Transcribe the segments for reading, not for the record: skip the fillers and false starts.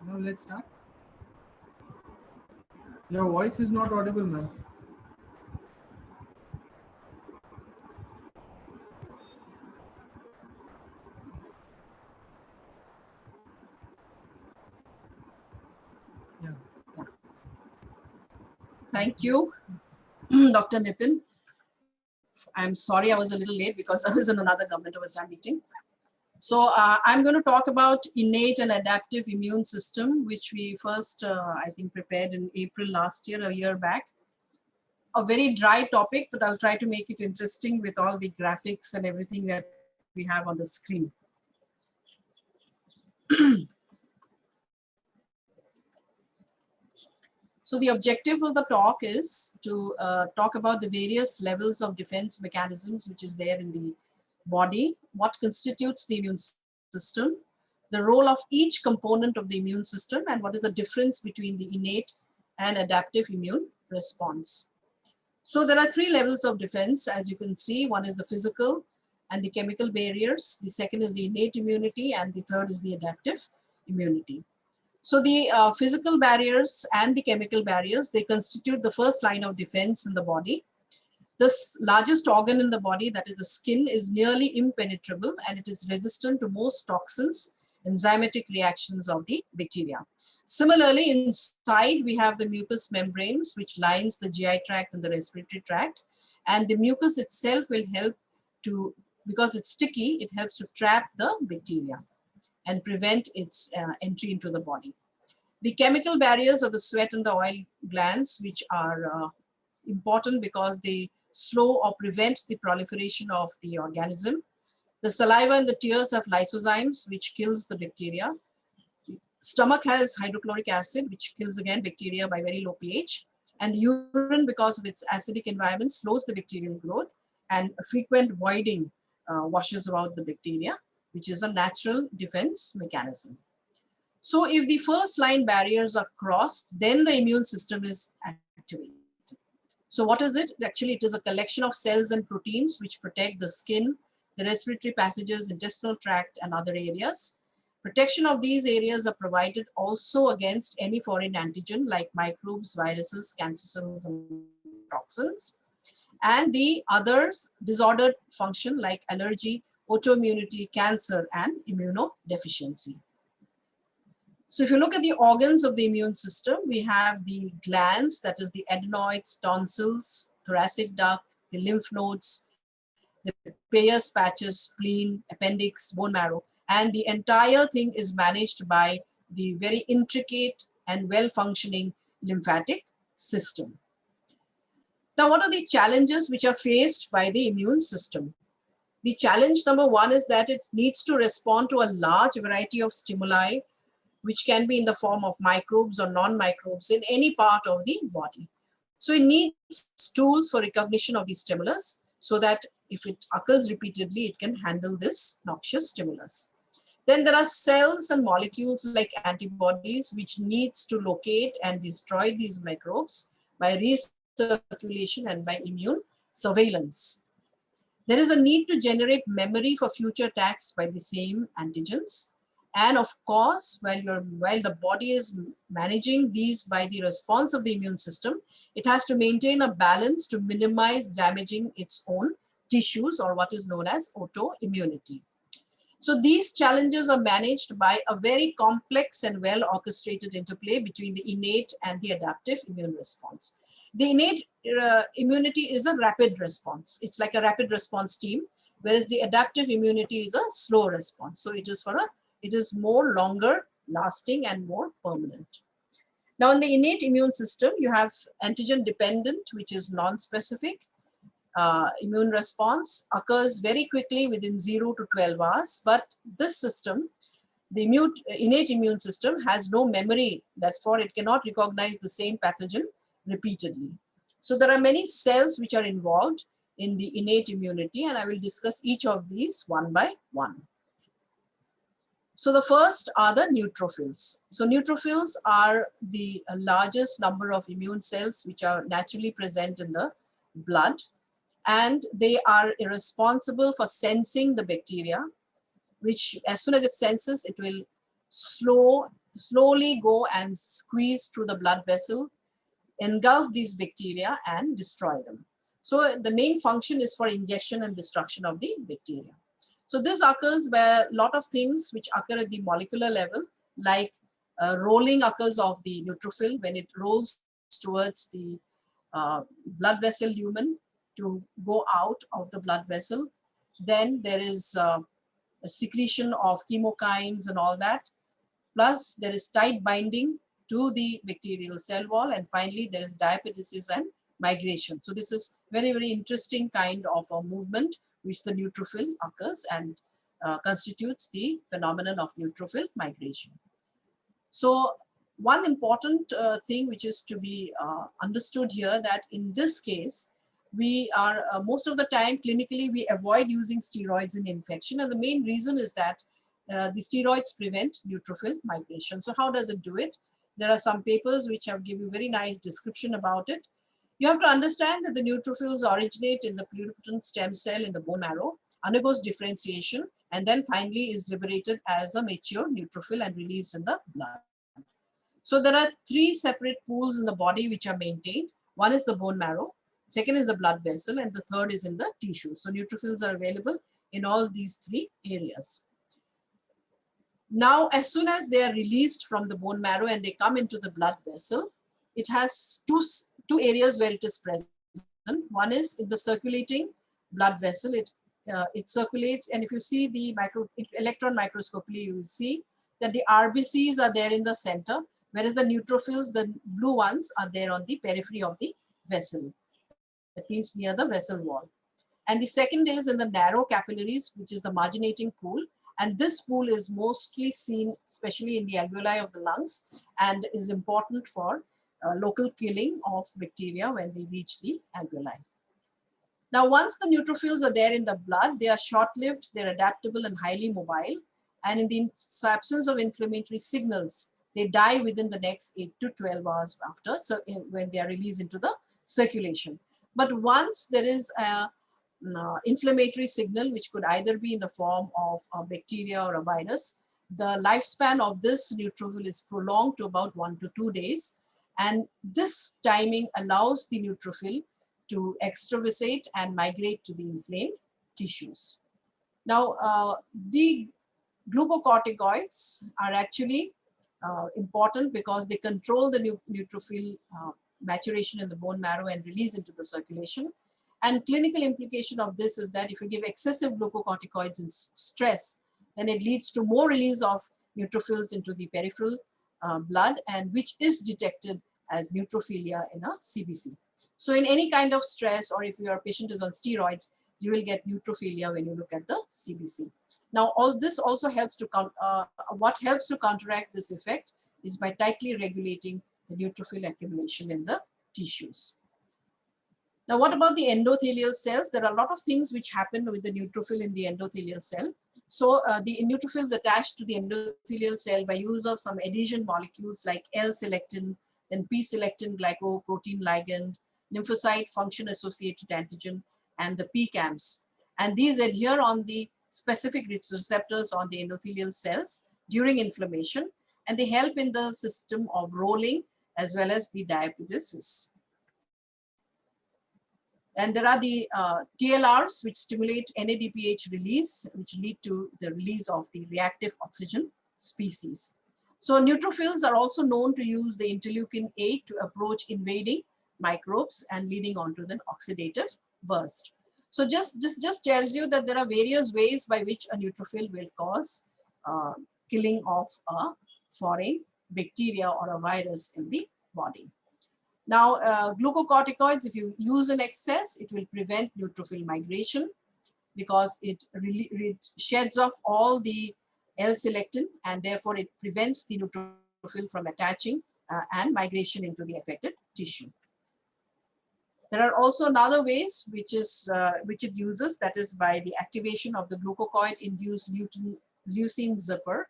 Now let's start. Your voice is not audible, ma'am. Yeah. Thank you, Dr. Nitin. I'm sorry I was a little late because I was in another government oversight meeting. So I'm going to talk about innate and adaptive immune system, which we first, I think, prepared in April last year, a year back. A very dry topic, but I'll try to make it interesting with all the graphics and everything that we have on the screen. So the objective of the talk is to talk about the various levels of defense mechanisms which is there in the body, what constitutes the immune system, the role of each component of the immune system, and what is the difference between the innate and adaptive immune response. So there are three levels of defense, as you can see. One is the physical and the chemical barriers. The second is the innate immunity, and the third is the adaptive immunity. So the physical barriers and the chemical barriers, they constitute the first line of defense in the body. This largest organ in the body, that is the skin, is nearly impenetrable, and it is resistant to most toxins, enzymatic reactions of the bacteria. Similarly, inside we have the mucous membranes, which lines the GI tract and the respiratory tract. And the mucus itself will help to, because it's sticky, it helps to trap the bacteria and prevent its entry into the body. The chemical barriers are the sweat and the oil glands, which are important because they slow or prevent the proliferation of the organism. The saliva and the tears have lysozymes, which kills the bacteria. The stomach has hydrochloric acid, which kills again bacteria by very low pH. And the urine, because of its acidic environment, slows the bacterial growth, and a frequent voiding washes out the bacteria, which is a natural defense mechanism. So if the first line barriers are crossed, then the immune system is activated. So what is it? Actually, it is a collection of cells and proteins which protect the skin, the respiratory passages, intestinal tract, and other areas. Protection of these areas are provided also against any foreign antigen like microbes, viruses, cancer cells, and toxins. And the others, disordered function like allergy, autoimmunity, cancer, and immunodeficiency. So if you look at the organs of the immune system, we have the glands, that is the adenoids, tonsils, thoracic duct, the lymph nodes, the Peyer's patches, spleen, appendix, bone marrow, and the entire thing is managed by the very intricate and well-functioning lymphatic system. Now, what are the challenges which are faced by the immune system? The challenge number one is that it needs to respond to a large variety of stimuli, which can be in the form of microbes or non-microbes in any part of the body. So it needs tools for recognition of these stimulus so that if it occurs repeatedly, it can handle this noxious stimulus. Then there are cells and molecules like antibodies, which needs to locate and destroy these microbes by recirculation and by immune surveillance. There is a need to generate memory for future attacks by the same antigens. And of course, while the body is managing these by the response of the immune system, it has to maintain a balance to minimize damaging its own tissues, or what is known as autoimmunity. So these challenges are managed by a very complex and well orchestrated interplay between the innate and the adaptive immune response. The innate immunity is a rapid response. It's like a rapid response team, whereas the adaptive immunity is a slow response. So it is more longer lasting and more permanent. Now in the innate immune system, you have antigen dependent, which is non-specific. Immune response occurs very quickly within 0 to 12 hours, but this system, the innate immune system, has no memory, therefore it cannot recognize the same pathogen repeatedly. So there are many cells which are involved in the innate immunity, and I will discuss each of these one by one. So the first are the neutrophils. So neutrophils are the largest number of immune cells which are naturally present in the blood, and they are responsible for sensing the bacteria, which as soon as it senses, it will slow slowly go and squeeze through the blood vessel, engulf these bacteria and destroy them. So the main function is for ingestion and destruction of the bacteria. So this occurs where a lot of things which occur at the molecular level, like rolling occurs of the neutrophil when it rolls towards the blood vessel lumen to go out of the blood vessel. Then there is a secretion of chemokines and all that. Plus there is tight binding to the bacterial cell wall. And finally, there is diapedesis and migration. So this is very, very interesting kind of a movement which the neutrophil occurs and constitutes the phenomenon of neutrophil migration. So one important thing which is to be understood here, that in this case, we are most of the time clinically we avoid using steroids in infection, and the main reason is that the steroids prevent neutrophil migration. So how does it do it? There are some papers which have given you very nice description about it. You have to understand that the neutrophils originate in the pluripotent stem cell in the bone marrow, undergoes differentiation, and then finally is liberated as a mature neutrophil and released in the blood. So there are three separate pools in the body which are maintained. One is the bone marrow, second is the blood vessel, and the third is in the tissue. So neutrophils are available in all these three areas. Now, as soon as they are released from the bone marrow and they come into the blood vessel, it has two areas where it is present. One is in the circulating blood vessel. It circulates, and if you see the electron microscopically, you will see that the RBCs are there in the center, whereas the neutrophils, the blue ones, are there on the periphery of the vessel. That means near the vessel wall. And the second is in the narrow capillaries, which is the marginating pool. And this pool is mostly seen, especially in the alveoli of the lungs, and is important for local killing of bacteria when they reach the alveoli. Now, once the neutrophils are there in the blood, they are short-lived, they're adaptable and highly mobile. And in the absence of inflammatory signals, they die within the next 8 to 12 hours after, so when they are released into the circulation. But once there is a inflammatory signal, which could either be in the form of a bacteria or a virus, the lifespan of this neutrophil is prolonged to about 1 to 2 days. And this timing allows the neutrophil to extravasate and migrate to the inflamed tissues. Now, the glucocorticoids are actually important because they control the neutrophil maturation in the bone marrow and release into the circulation. And clinical implication of this is that if you give excessive glucocorticoids in stress, then it leads to more release of neutrophils into the peripheral blood, and which is detected as neutrophilia in a CBC. So in any kind of stress, or if your patient is on steroids, you will get neutrophilia when you look at the CBC. Now, all this also helps to what helps to counteract this effect is by tightly regulating the neutrophil accumulation in the tissues. Now, what about the endothelial cells? There are a lot of things which happen with the neutrophil in the endothelial cell. So the neutrophils attach to the endothelial cell by use of some adhesion molecules like L-selectin, then P-selectin glycoprotein ligand, lymphocyte function-associated antigen, and the PICAMs. And these adhere on the specific receptors on the endothelial cells during inflammation, and they help in the system of rolling as well as the diapedesis. And there are the TLRs, which stimulate NADPH release, which lead to the release of the reactive oxygen species. So neutrophils are also known to use the interleukin 8 to approach invading microbes and leading on to the oxidative burst. So just tells you that there are various ways by which a neutrophil will cause killing of a foreign bacteria or a virus in the body. Now, glucocorticoids, if you use in excess, it will prevent neutrophil migration because it sheds off all the L-selectin, and therefore it prevents the neutrophil from attaching and migration into the affected tissue. There are also other ways which it uses, that is by the activation of the glucocorticoid-induced leucine zipper,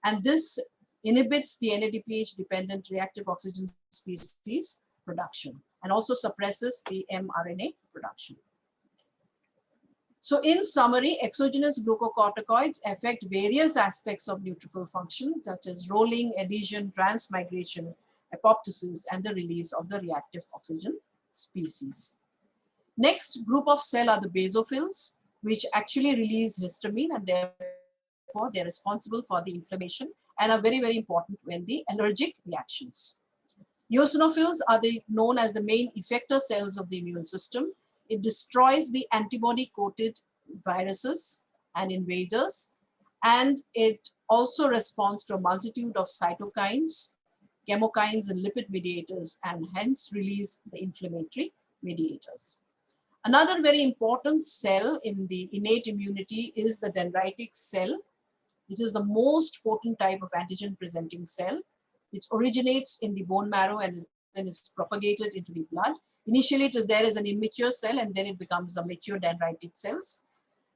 and this inhibits the NADPH-dependent reactive oxygen species production and also suppresses the mRNA production. So in summary, exogenous glucocorticoids affect various aspects of neutrophil function, such as rolling, adhesion, transmigration, apoptosis, and the release of the reactive oxygen species. Next group of cell are the basophils, which actually release histamine, and therefore they're responsible for the inflammation and are very, very important when the allergic reactions. Eosinophils are known as the main effector cells of the immune system. It destroys the antibody-coated viruses and invaders, and it also responds to a multitude of cytokines, chemokines, and lipid mediators, and hence release the inflammatory mediators. Another very important cell in the innate immunity is the dendritic cell, which is the most potent type of antigen-presenting cell. It originates in the bone marrow and then is propagated into the blood. Initially, it is there as an immature cell, and then it becomes a mature dendritic cells.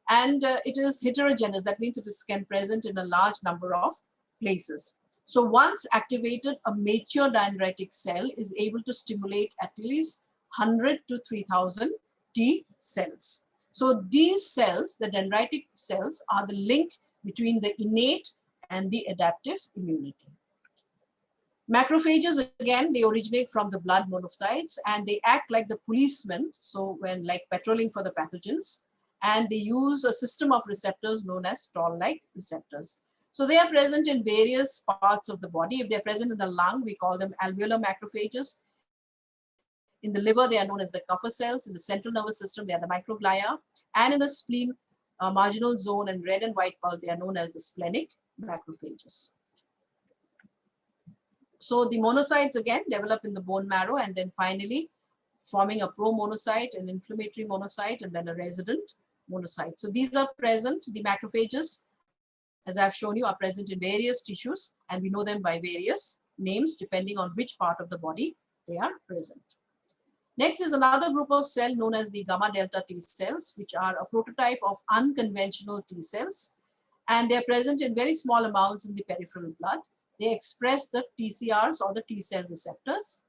And it is heterogeneous. That means it can present in a large number of places. So once activated, a mature dendritic cell is able to stimulate at least 100 to 3000 T cells. So these cells, the dendritic cells, are the link between the innate and the adaptive immunity. Macrophages, again, they originate from the blood monocytes, and they act like the policemen, so when like patrolling for the pathogens, and they use a system of receptors known as toll-like receptors. So they are present in various parts of the body. If they're present in the lung, we call them alveolar macrophages. In the liver, they are known as the Kupffer cells. In the central nervous system, they are the microglia. And in the spleen, marginal zone, and red and white pulse, they are known as the splenic macrophages. So the monocytes again develop in the bone marrow, and then finally forming a pro-monocyte, an inflammatory monocyte, and then a resident monocyte. So these are present, the macrophages, as I've shown you, are present in various tissues, and we know them by various names depending on which part of the body they are present. Next is another group of cell known as the gamma delta T cells, which are a prototype of unconventional T cells, and they're present in very small amounts in the peripheral blood. They express the TCRs or the T cell receptors.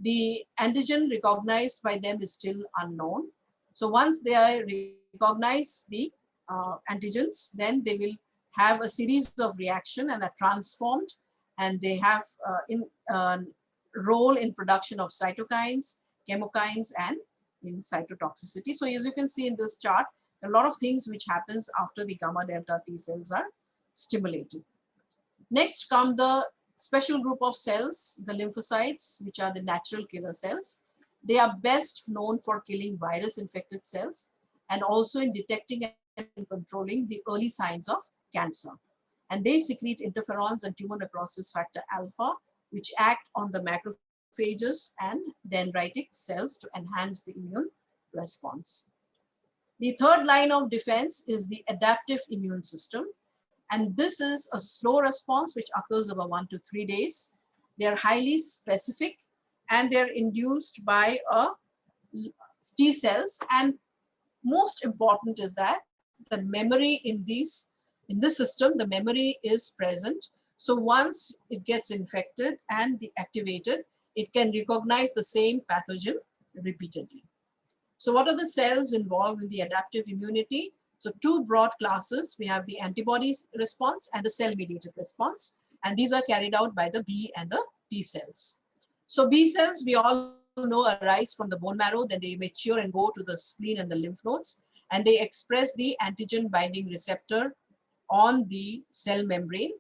The antigen recognized by them is still unknown. So once they recognize the antigens, then they will have a series of reaction and are transformed, and they have role in production of cytokines, chemokines, and in cytotoxicity. So as you can see in this chart, a lot of things which happens after the gamma delta T cells are stimulated. Next come the special group of cells, the lymphocytes, which are the natural killer cells. They are best known for killing virus-infected cells and also in detecting and controlling the early signs of cancer. And they secrete interferons and tumor necrosis factor alpha, which act on the macrophages and dendritic cells to enhance the immune response. The third line of defense is the adaptive immune system. And this is a slow response which occurs over 1 to 3 days. They are highly specific, and they're induced by T cells. And most important is that the memory in this system, the memory is present. So once it gets infected and activated, it can recognize the same pathogen repeatedly. So what are the cells involved in the adaptive immunity? So two broad classes, we have the antibodies response and the cell-mediated response, and these are carried out by the B and the T cells. So B cells, we all know, arise from the bone marrow, then they mature and go to the spleen and the lymph nodes, and they express the antigen binding receptor on the cell membrane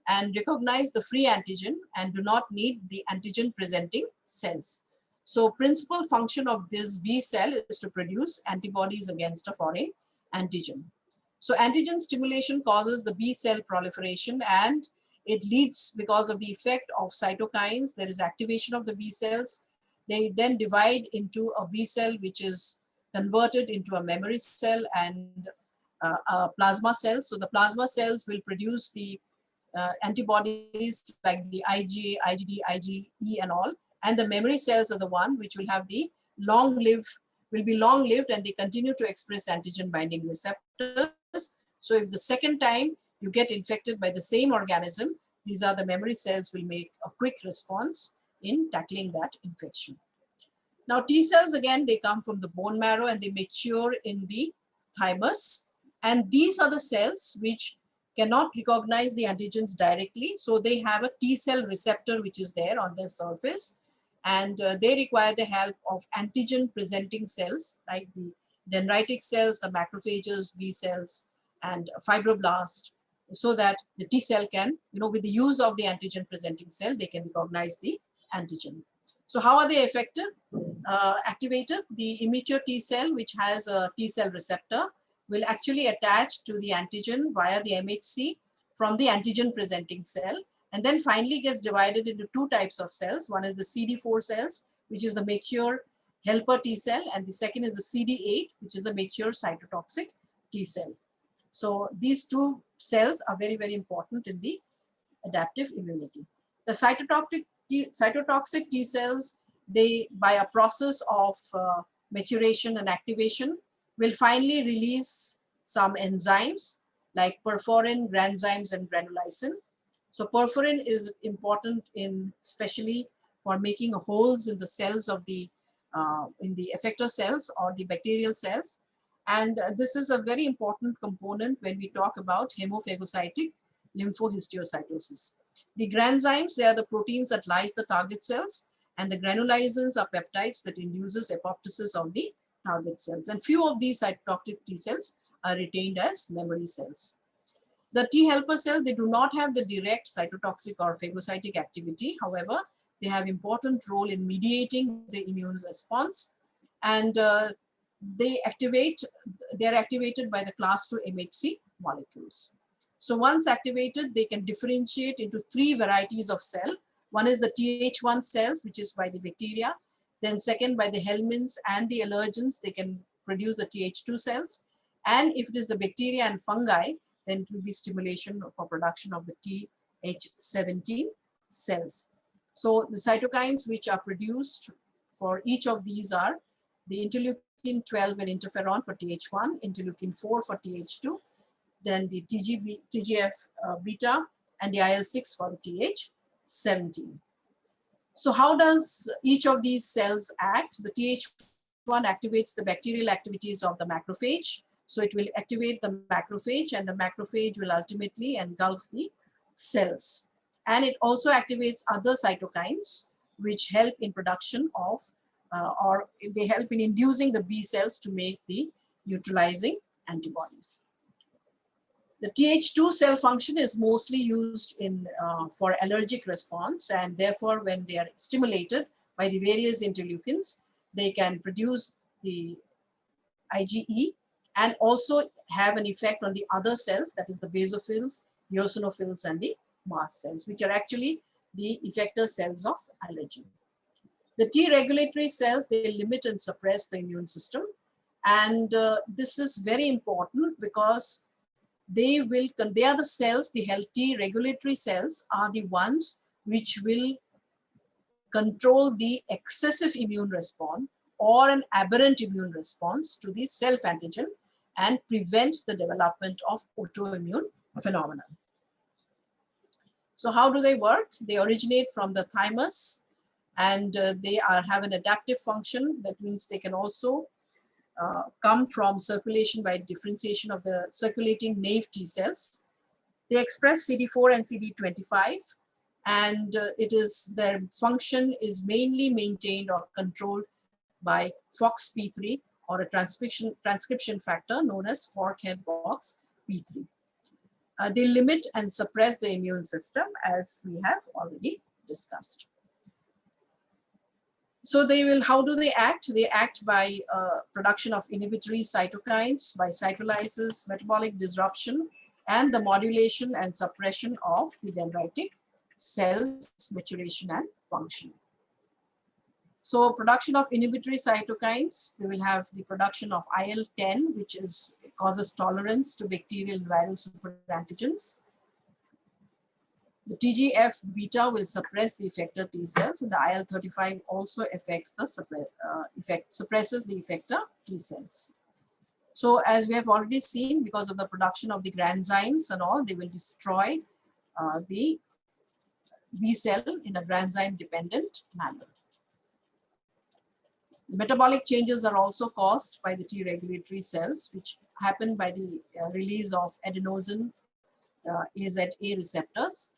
and recognize the free antigen and do not need the antigen presenting cells. So principal function of this B cell is to produce antibodies against a foreign antigen. So antigen stimulation causes the B cell proliferation, and it leads, because of the effect of cytokines, there is activation of the B cells. They then divide into a B cell which is converted into a memory cell and a plasma cell. So the plasma cells will produce the antibodies like the IgA, IgD, IgE and all. And the memory cells are the one which will have the will be long-lived, and they continue to express antigen binding receptors. So if the second time you get infected by the same organism, these are the memory cells will make a quick response in tackling that infection. Now T cells, again, they come from the bone marrow and they mature in the thymus. And these are the cells which cannot recognize the antigens directly. So they have a T cell receptor which is there on their surface. And they require the help of antigen presenting cells like the dendritic cells, the macrophages, B cells, and fibroblasts, so that the T cell can, with the use of the antigen presenting cell, they can recognize the antigen. So how are they affected? Activated? The immature T cell, which has a T cell receptor, will actually attach to the antigen via the MHC from the antigen presenting cell, and then finally gets divided into two types of cells. One is the CD4 cells, which is the mature helper T cell, and the second is the CD8, which is the mature cytotoxic T cell. So these two cells are very, very important in the adaptive immunity. The cytotoxic T cells, they, by a process of maturation and activation, will finally release some enzymes like perforin, granzymes, and granulysin. So perforin is important especially for making holes in the cells of the in the effector cells or the bacterial cells. And this is a very important component when we talk about hemophagocytic lymphohistiocytosis. The granzymes, they are the proteins that lyse the target cells, and the granulysins are peptides that induces apoptosis of the target cells. And few of these cytotoxic T cells are retained as memory cells. The T helper cell, they do not have the direct cytotoxic or phagocytic activity. However, they have important role in mediating the immune response, and they are activated by the class 2 MHC molecules. So once activated, they can differentiate into three varieties of cell. One is the Th1 cells, which is by the bacteria. Then second, by the helminths and the allergens, they can produce the Th2 cells. And if it is the bacteria and fungi, then it will be stimulation for production of the Th17 cells. So the cytokines which are produced for each of these are the interleukin 12 and interferon for Th1, interleukin 4 for Th2, then the TGF beta, and the IL-6 for the Th17. So how does each of these cells act? The Th1 activates the bacterial activities of the macrophage. So it will activate the macrophage, and the macrophage will ultimately engulf the cells. And it also activates other cytokines which help in production of, or they help in inducing the B cells to make the neutralizing antibodies. The Th2 cell function is mostly used for allergic response, and therefore when they are stimulated by the various interleukins, they can produce the IgE and also have an effect on the other cells, that is the basophils, eosinophils, and the mast cells, which are actually the effector cells of allergy. The T regulatory cells, they limit and suppress the immune system. And this is very important because they are the cells, the healthy regulatory cells are the ones which will control the excessive immune response or an aberrant immune response to the self-antigen and prevent the development of autoimmune phenomena. So how do they work? They originate from the thymus, and they have an adaptive function. That means they can also come from circulation by differentiation of the circulating naive T cells. They express CD4 and CD25, and their function is mainly maintained or controlled by FOXP3 or a transcription factor known as fork-head box P3. They limit and suppress the immune system, as we have already discussed. So how do they act? They act by production of inhibitory cytokines, by cytolysis, metabolic disruption, and the modulation and suppression of the dendritic cells maturation and function. So production of inhibitory cytokines, they will have the production of IL-10, which causes tolerance to bacterial and viral superintelligence. The TGF beta will suppress the effector T cells, and the IL-35 also suppresses the effector T cells. So as we have already seen, because of the production of the granzymes and all, they will destroy the B cell in a granzyme dependent manner. The metabolic changes are also caused by the T regulatory cells, which happen by the release of adenosine AZA receptors.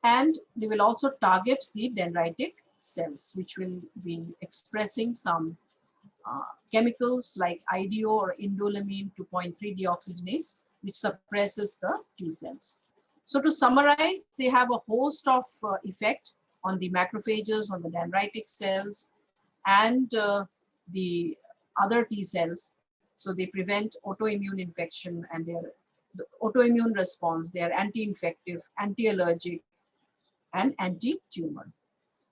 And they will also target the dendritic cells, which will be expressing some chemicals like IDO or indolamine 2.3 deoxygenase, which suppresses the T cells. So to summarize, they have a host of effect on the macrophages, on the dendritic cells, and the other T cells. So they prevent autoimmune infection and the autoimmune response. They are anti-infective, anti-allergic, and anti-tumor.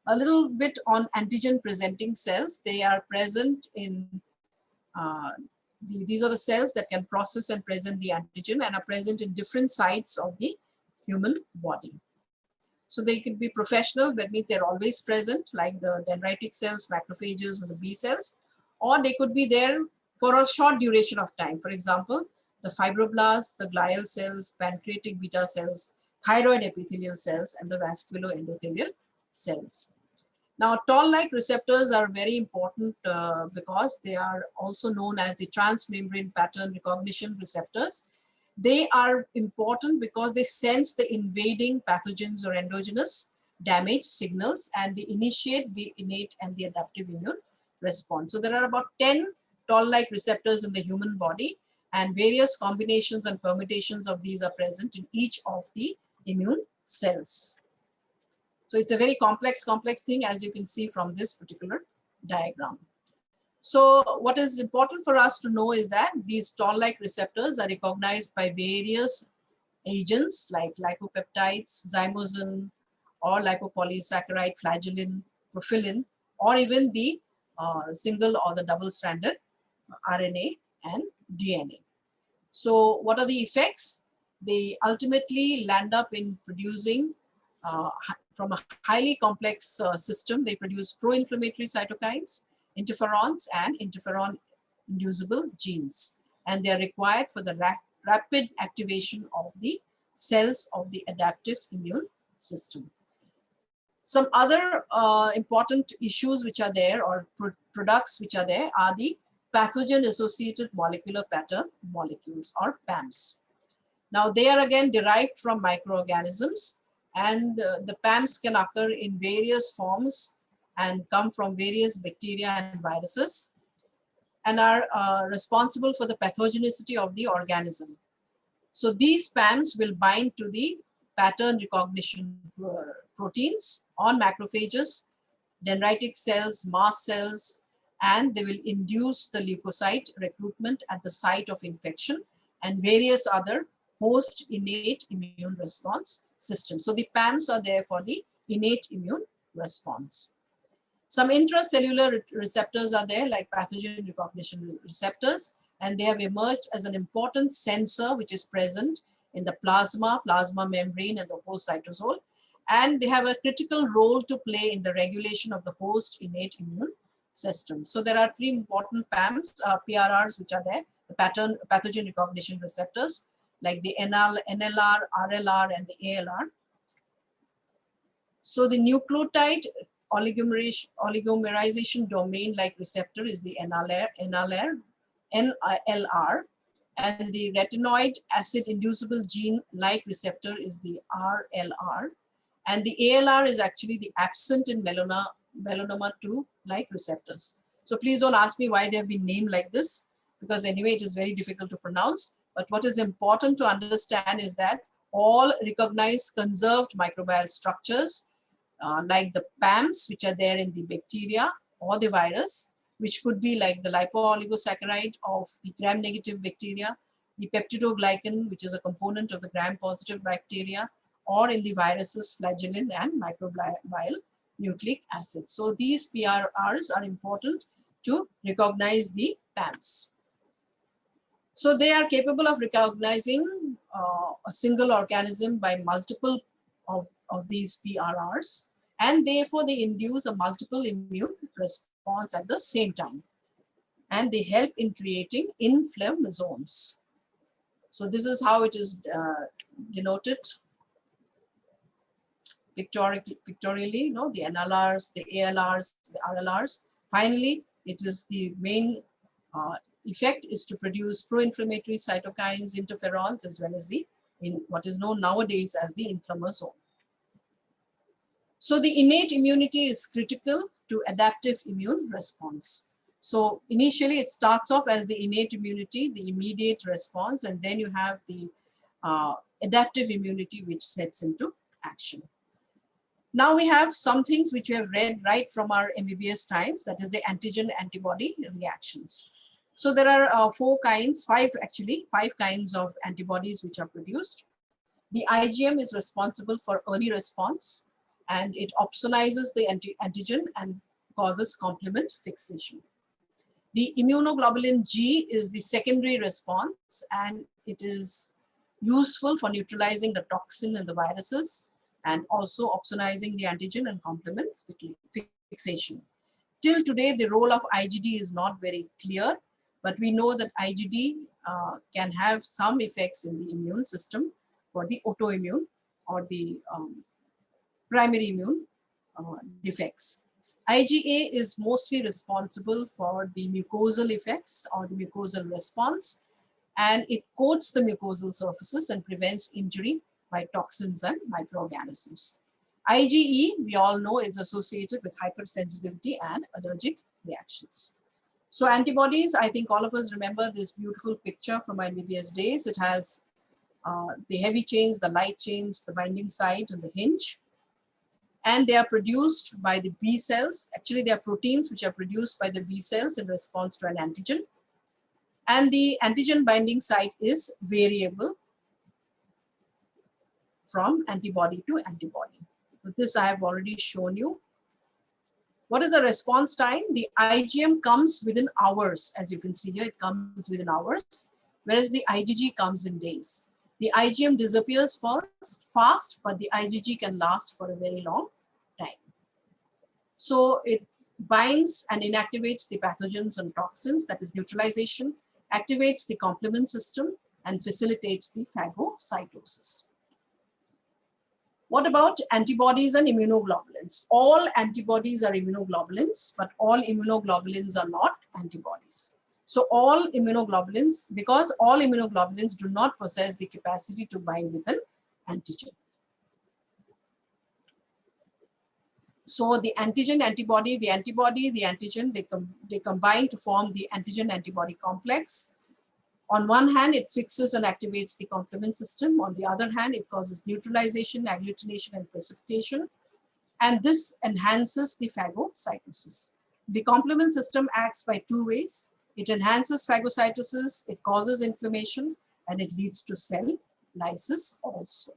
A little bit on antigen presenting cells. They are present in, these are the cells that can process and present the antigen and are present in different sites of the human body. So they could be professional, that means they're always present, like the dendritic cells, macrophages, and the B cells, or they could be there for a short duration of time. For example, the fibroblasts, the glial cells, pancreatic beta cells, thyroid epithelial cells, and the vasculoendothelial cells. Now, toll-like receptors are very important because they are also known as the transmembrane pattern recognition receptors. They are important because they sense the invading pathogens or endogenous damage signals, and they initiate the innate and the adaptive immune response. So there are about 10 toll-like receptors in the human body, and various combinations and permutations of these are present in each of the immune cells. So it's a very complex thing, as you can see from this particular diagram. So what is important for us to know is that these toll-like receptors are recognized by various agents like lipopeptides, zymosin, or lipopolysaccharide, flagellin, profilin, or even the single or the double-stranded RNA and DNA. So what are the effects? They ultimately land up in producing, from a highly complex system, they produce pro-inflammatory cytokines, interferons, and interferon-inducible genes. And they are required for the rapid activation of the cells of the adaptive immune system. Some other important issues which are there, or products which are there, are the pathogen-associated molecular pattern molecules, or PAMs. Now, they are again derived from microorganisms, and the PAMs can occur in various forms and come from various bacteria and viruses, and are responsible for the pathogenicity of the organism. So these PAMs will bind to the pattern recognition proteins on macrophages, dendritic cells, mast cells, and they will induce the leukocyte recruitment at the site of infection and various other host innate immune response systems. So the PAMs are there for the innate immune response. Some intracellular receptors are there, like pathogen recognition receptors, and they have emerged as an important sensor which is present in the plasma membrane, and the host cytosol. And they have a critical role to play in the regulation of the host innate immune system. So there are three important PAMs, PRRs, which are there, the pathogen recognition receptors, like the NLR, RLR, and the ALR. So the nucleotide oligomerization domain-like receptor is the NLR, and the retinoid acid-inducible gene-like receptor is the RLR, and the ALR is actually the absent in melanoma 2-like receptors. So please don't ask me why they have been named like this, because anyway it is very difficult to pronounce. But what is important to understand is that all recognized conserved microbial structures, like the PAMs, which are there in the bacteria or the virus, which could be like the lipo-oligosaccharide of the gram-negative bacteria, the peptidoglycan, which is a component of the gram-positive bacteria, or in the viruses, flagellin and microbial nucleic acid. So these PRRs are important to recognize the PAMs. So they are capable of recognizing a single organism by multiple of these PRRs, and therefore they induce a multiple immune response at the same time, and they help in creating inflammasomes. So this is how it is denoted. pictorially, the NLRs, the ALRs, the RLRs. Finally, it is the main effect is to produce pro-inflammatory cytokines, interferons, as well as what is known nowadays as the inflammasome. So the innate immunity is critical to adaptive immune response. So initially it starts off as the innate immunity, the immediate response, and then you have the adaptive immunity which sets into action. Now we have some things which we have read right from our MBBS times, that is the antigen antibody reactions. So there are five kinds of antibodies which are produced. The IgM is responsible for early response, and it opsonizes the antigen and causes complement fixation. The immunoglobulin G is the secondary response, and it is useful for neutralizing the toxin and the viruses, and also opsonizing the antigen and complement fixation. Till today, the role of IgD is not very clear, but we know that IgD can have some effects in the immune system for the autoimmune or the primary immune defects. IgA is mostly responsible for the mucosal effects or the mucosal response, and it coats the mucosal surfaces and prevents injury by toxins and microorganisms. IgE, we all know, is associated with hypersensitivity and allergic reactions. So antibodies, I think all of us remember this beautiful picture from my MBBS days. It has the heavy chains, the light chains, the binding site, and the hinge. And they are produced by the B cells. Actually, they are proteins which are produced by the B cells in response to an antigen. And the antigen binding site is variable from antibody to antibody. So this I have already shown you. What is the response time? The IgM comes within hours. As you can see here, it comes within hours, whereas the IgG comes in days. The IgM disappears fast, but the IgG can last for a very long time. So it binds and inactivates the pathogens and toxins, that is neutralization, activates the complement system, and facilitates the phagocytosis. What about antibodies and immunoglobulins? All antibodies are immunoglobulins, but all immunoglobulins are not antibodies. So all immunoglobulins, because all immunoglobulins do not possess the capacity to bind with an antigen. So the antigen antibody, the antigen, they combine to form the antigen antibody complex. On one hand, it fixes and activates the complement system. On the other hand, it causes neutralization, agglutination, and precipitation. And this enhances the phagocytosis. The complement system acts by two ways. It enhances phagocytosis, it causes inflammation, and it leads to cell lysis also.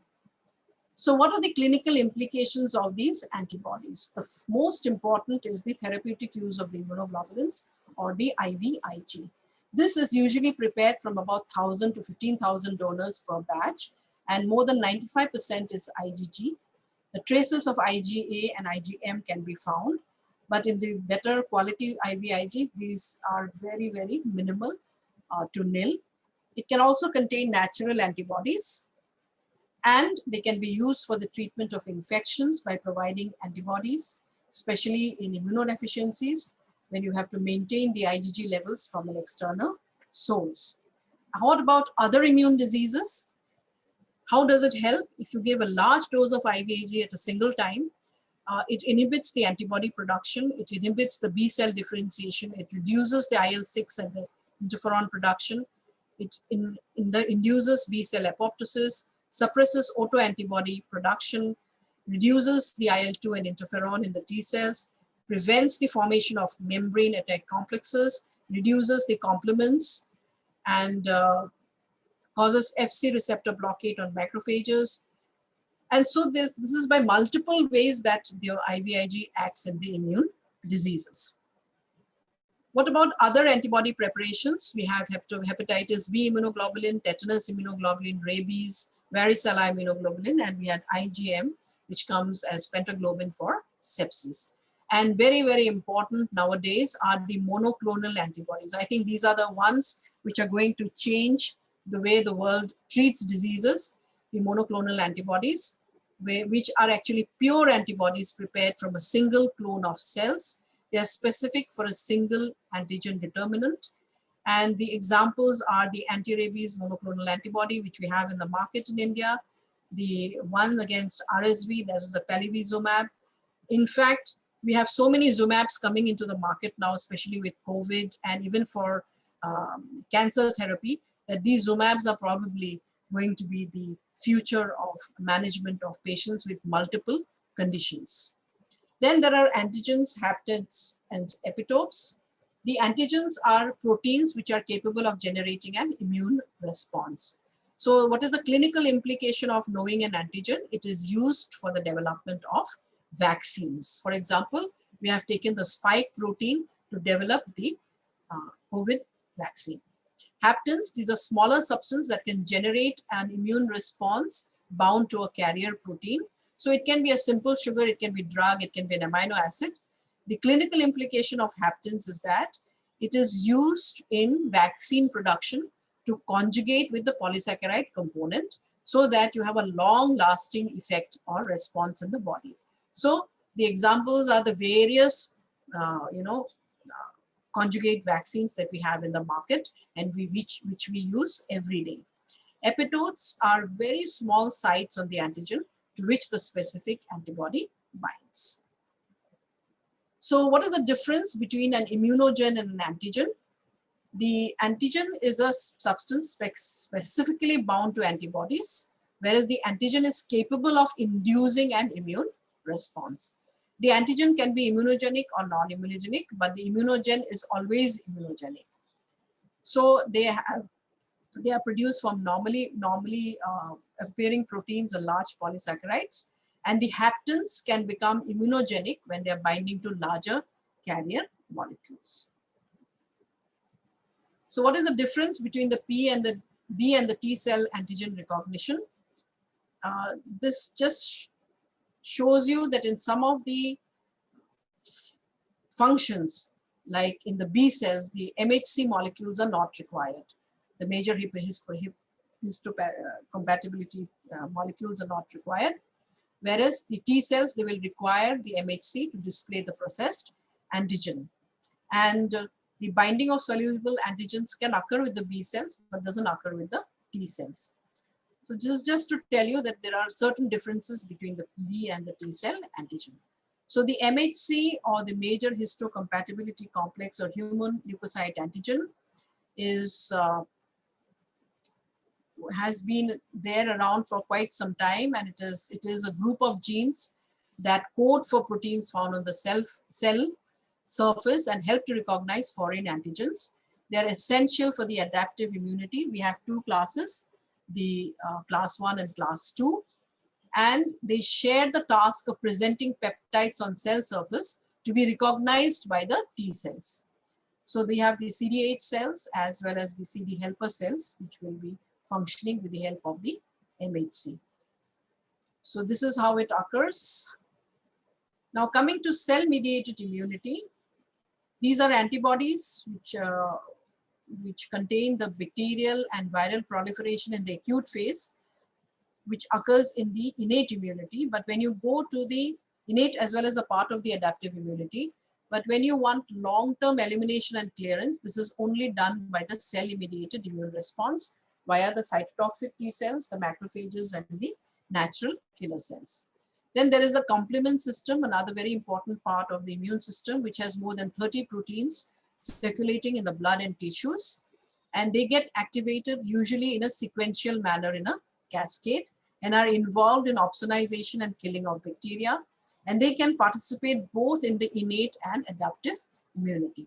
So what are the clinical implications of these antibodies? The most important is the therapeutic use of the immunoglobulins or the IVIG. This is usually prepared from about 1,000 to 15,000 donors per batch, and more than 95% is IgG. The traces of IgA and IgM can be found, but in the better quality IVIG, these are very, very minimal to nil. It can also contain natural antibodies, and they can be used for the treatment of infections by providing antibodies, especially in immunodeficiencies, when you have to maintain the IgG levels from an external source. What about other immune diseases? How does it help? If you give a large dose of IVIG at a single time, it inhibits the antibody production, it inhibits the B cell differentiation, it reduces the IL-6 and the interferon production, it induces B cell apoptosis, suppresses autoantibody production, reduces the IL-2 and interferon in the T cells, prevents the formation of membrane attack complexes, reduces the complements, and causes Fc receptor blockade on macrophages. And so this is by multiple ways that the IVIG acts in the immune diseases. What about other antibody preparations? We have hepatitis B immunoglobulin, tetanus immunoglobulin, rabies, varicella immunoglobulin, and we had IgM, which comes as pentaglobin for sepsis. And very, very important nowadays are the monoclonal antibodies. I think these are the ones which are going to change the way the world treats diseases, the monoclonal antibodies. which are actually pure antibodies prepared from a single clone of cells. They are specific for a single antigen determinant. And the examples are the anti-rabies monoclonal antibody, which we have in the market in India, the one against RSV, that is the palivizumab. In fact, we have so many Zumabs coming into the market now, especially with COVID and even for cancer therapy, that these Zumabs are probably going to be the future of management of patients with multiple conditions. Then there are antigens, haptids, and epitopes. The antigens are proteins which are capable of generating an immune response. So what is the clinical implication of knowing an antigen? It is used for the development of vaccines. For example, we have taken the spike protein to develop the COVID vaccine. Haptens, these are smaller substances that can generate an immune response bound to a carrier protein. So it can be a simple sugar, it can be drug, it can be an amino acid. The clinical implication of haptens is that it is used in vaccine production to conjugate with the polysaccharide component so that you have a long-lasting effect or response in the body. So the examples are the various, conjugate vaccines that we have in the market and which we use every day. Epitopes are very small sites on the antigen to which the specific antibody binds. So what is the difference between an immunogen and an antigen? The antigen is a substance specifically bound to antibodies, whereas the antigen is capable of inducing an immune response. The antigen can be immunogenic or non-immunogenic, but the immunogen is always immunogenic. So they are produced from normally appearing proteins and large polysaccharides, and the haptens can become immunogenic when they are binding to larger carrier molecules. So what is the difference between the B and the T cell antigen recognition? This just shows you that in some of the functions, like in the B cells, the MHC molecules are not required. The major histocompatibility molecules are not required. Whereas the T cells, they will require the MHC to display the processed antigen. And the binding of soluble antigens can occur with the B cells, but doesn't occur with the T cells. So this is just to tell you that there are certain differences between the B and the T cell antigen. So the MHC, or the major histocompatibility complex, or human leukocyte antigen, has been there around for quite some time, and it is a group of genes that code for proteins found on the cell surface and help to recognize foreign antigens. They are essential for the adaptive immunity. We have two classes, the class 1 and class 2, and they share the task of presenting peptides on cell surface to be recognized by the T cells. So they have the CD8 cells as well as the CD helper cells, which will be functioning with the help of the MHC. So this is how it occurs. Now coming to cell-mediated immunity, these are antibodies which contain the bacterial and viral proliferation in the acute phase, which occurs in the innate immunity. But when you go to the innate as well as a part of the adaptive immunity, but when you want long-term elimination and clearance, this is only done by the cell-mediated immune response via the cytotoxic T cells, the macrophages, and the natural killer cells. Then there is a complement system, another very important part of the immune system, which has more than 30 proteins circulating in the blood and tissues. And they get activated usually in a sequential manner in a cascade and are involved in opsonization and killing of bacteria. And they can participate both in the innate and adaptive immunity.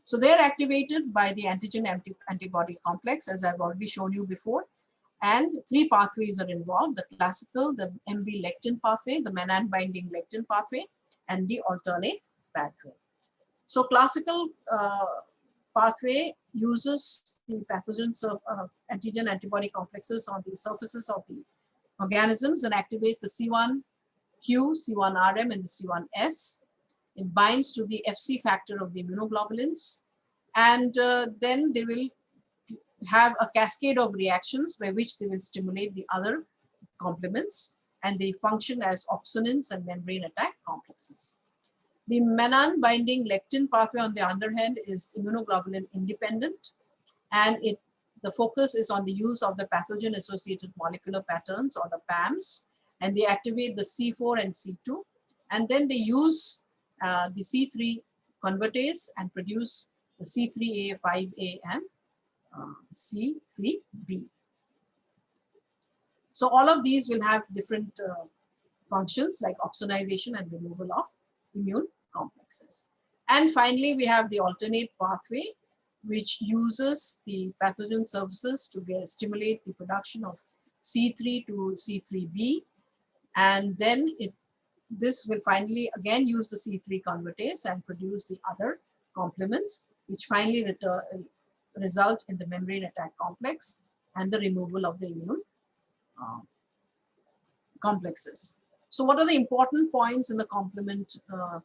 So they're activated by the antigen-antibody complex, as I've already shown you before. And three pathways are involved: the classical, the MB lectin pathway, the Mannan Binding Lectin pathway, and the alternate pathway. So classical pathway uses the pathogens of antigen-antibody complexes on the surfaces of the organisms and activates the C1q, C1rm, and the C1s. It binds to the Fc factor of the immunoglobulins, and then they will have a cascade of reactions by which they will stimulate the other complements, and they function as opsonins and membrane attack complexes. The Mannan Binding Lectin pathway, on the other hand, is immunoglobulin independent, and the focus is on the use of the pathogen-associated molecular patterns, or the PAMs, and they activate the C4 and C2, and then they use the C3 convertase and produce the C3A, 5A, and C3B. So all of these will have different functions like opsonization and removal of immune complexes. And finally, we have the alternate pathway, which uses the pathogen surfaces to stimulate the production of C3 to C3b, and then this will finally again use the C3 convertase and produce the other complements, which finally result in the membrane attack complex and the removal of the immune complexes. So what are the important points in the complement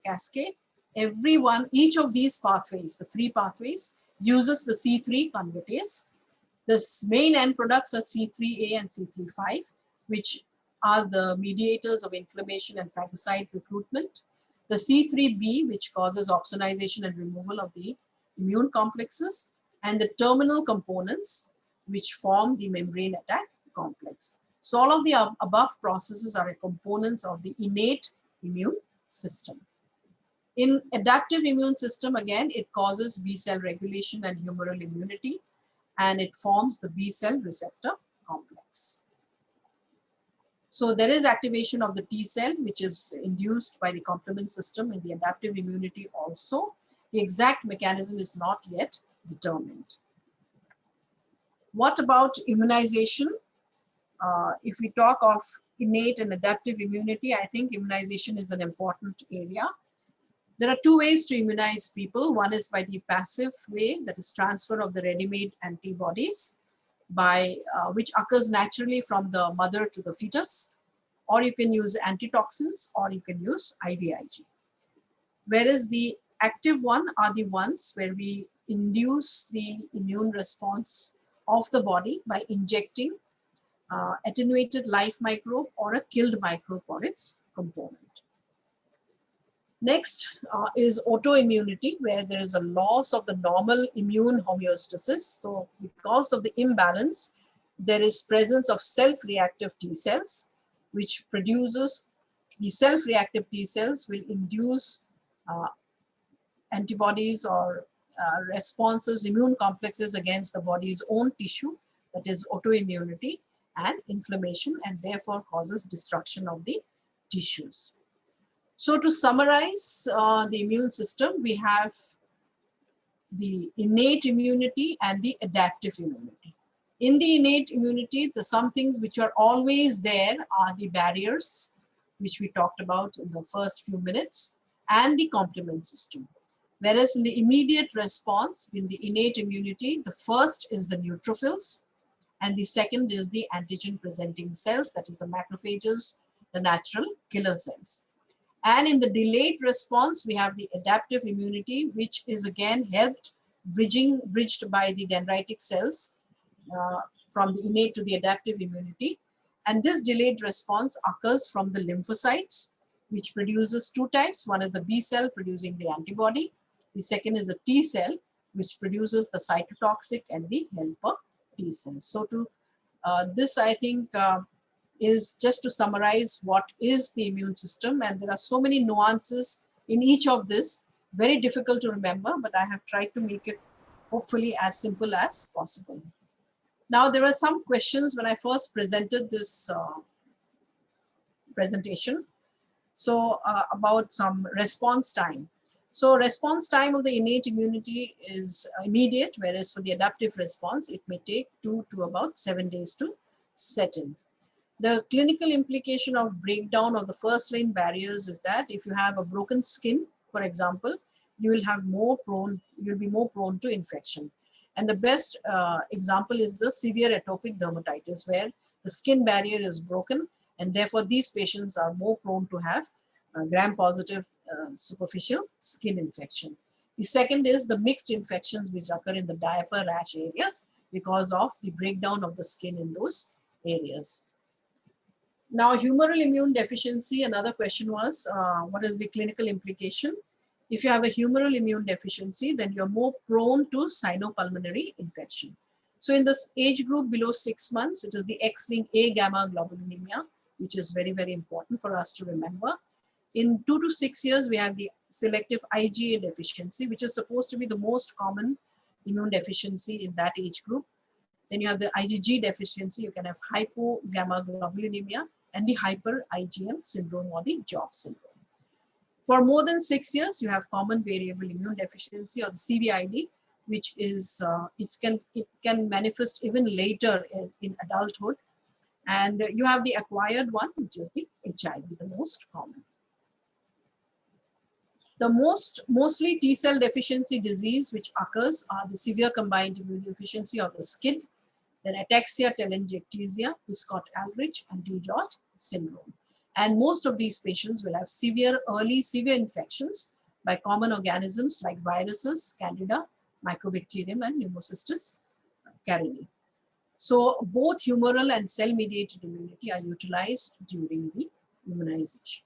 cascade? Each of these pathways, the three pathways, uses the C3 convertase. The main end products are C3A and C3-5, which are the mediators of inflammation and phagocyte recruitment. The C3b, which causes opsonization and removal of the immune complexes, and the terminal components, which form the membrane attack complex. So all of the above processes are components of the innate immune system. In adaptive immune system, again, it causes B cell regulation and humoral immunity, and it forms the B cell receptor complex. So there is activation of the T cell, which is induced by the complement system in the adaptive immunity also. The exact mechanism is not yet determined. What about immunization? If we talk of innate and adaptive immunity, I think immunization is an important area. There are two ways to immunize people. One is by the passive way, that is transfer of the ready-made antibodies, which occurs naturally from the mother to the fetus, or you can use antitoxins, or you can use IVIG. Whereas the active one are the ones where we induce the immune response of the body by injecting attenuated live microbe or a killed microbe or its component. Next is autoimmunity, where there is a loss of the normal immune homeostasis. So because of the imbalance, there is presence of self-reactive T cells, which produces the self-reactive T cells will induce antibodies or responses, immune complexes against the body's own tissue, that is autoimmunity and inflammation, and therefore causes destruction of the tissues. So to summarize the immune system, we have the innate immunity and the adaptive immunity. In the innate immunity, some things which are always there are the barriers, which we talked about in the first few minutes, and the complement system. Whereas in the immediate response, in the innate immunity, the first is the neutrophils, and the second is the antigen presenting cells, that is the macrophages, the natural killer cells. And in the delayed response, we have the adaptive immunity, which is again bridged by the dendritic cells from the innate to the adaptive immunity. And this delayed response occurs from the lymphocytes, which produces two types. One is the B cell producing the antibody. The second is the T cell, which produces the cytotoxic and the helper T cells. So this, I think, is just to summarize what is the immune system, and there are so many nuances in each of this, very difficult to remember, but I have tried to make it hopefully as simple as possible. Now, there were some questions when I first presented this presentation, so about some response time. So response time of the innate immunity is immediate, whereas for the adaptive response, it may take 2 to about 7 days to set in. The clinical implication of breakdown of the first line barriers is that if you have a broken skin, for example, you will be more prone to infection. And the best example is the severe atopic dermatitis, where the skin barrier is broken, and therefore these patients are more prone to have gram-positive superficial skin infection. The second is the mixed infections which occur in the diaper rash areas because of the breakdown of the skin in those areas. Now, humoral immune deficiency, another question was, what is the clinical implication? If you have a humoral immune deficiency, then you're more prone to sinopulmonary infection. So in this age group below 6 months, it is the X-linked A gamma globulinemia, which is very, very important for us to remember. In 2 to 6 years, we have the selective IgA deficiency, which is supposed to be the most common immune deficiency in that age group. Then you have the IgG deficiency. You can have hypogammaglobulinemia and the hyper IgM syndrome or the Job syndrome. For more than 6 years, you have common variable immune deficiency or the CVID, which is it can manifest even later in adulthood. And you have the acquired one, which is the HIV, the most common. The mostly T cell deficiency disease which occurs are the severe combined immunodeficiency of the SCID, then ataxia telangiectasia, Wiskott-Aldrich, and DiGeorge syndrome. And most of these patients will have early severe infections by common organisms like viruses, candida, mycobacterium, and pneumocystis carinii. So both humoral and cell-mediated immunity are utilized during the immunization.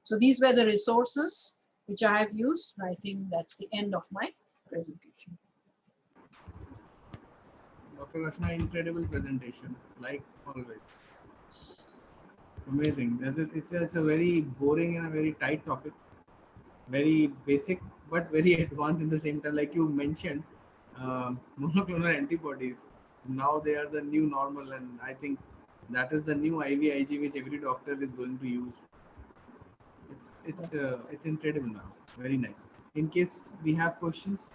So these were the resources which I have used. I think that's the end of my presentation. Dr. Rashna, incredible presentation, like always. Amazing. It's a very boring and a very tight topic, very basic but very advanced in the same time. Like you mentioned, monoclonal antibodies. Now they are the new normal, and I think that is the new IVIG which every doctor is going to use. It's incredible now. Very nice. In case we have questions,